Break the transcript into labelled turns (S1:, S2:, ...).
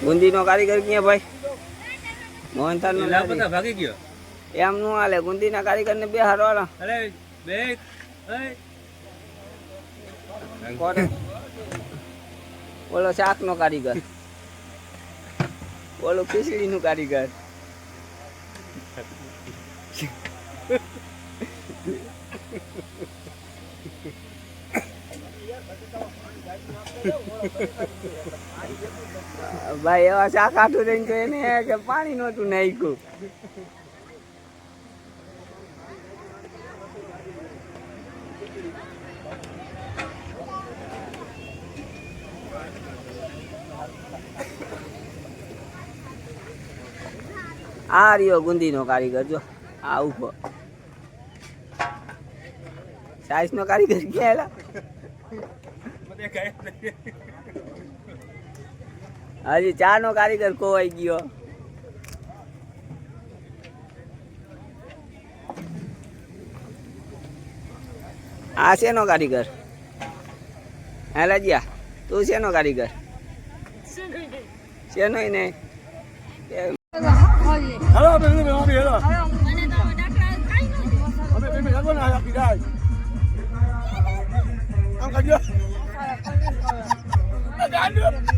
S1: બુંદી નો કારીગર ક્યાં ભાઈ? મોહનથાળ નો
S2: લાપતા ભાગી ગયો.
S1: એમ નું હાલે. બુંદી ના કારીગર ને બે હારવાના.
S2: અરે બે
S1: બોલો શાક નો કારીગર, બોલો ખીચડી નું કારીગર. ભાઈ એવા શાક આઠું રહીને તો એને કે પાણી નહોતું નાખ્યું. આ રહ્યો ગુંદી નો કારીગર, જો આ ઉભો. સાઈઝ નો કારીગર ક્યાં હજી ચા નો કારીગર કોવાઈ ગયો. આ શેનો કારીગર? હે લાજ્યા, તું શેનો કારીગર? શેનો નહીં.
S3: Halo, ini mobil halo. Ini aku nak ayam bidai. Angkat dia. Ada.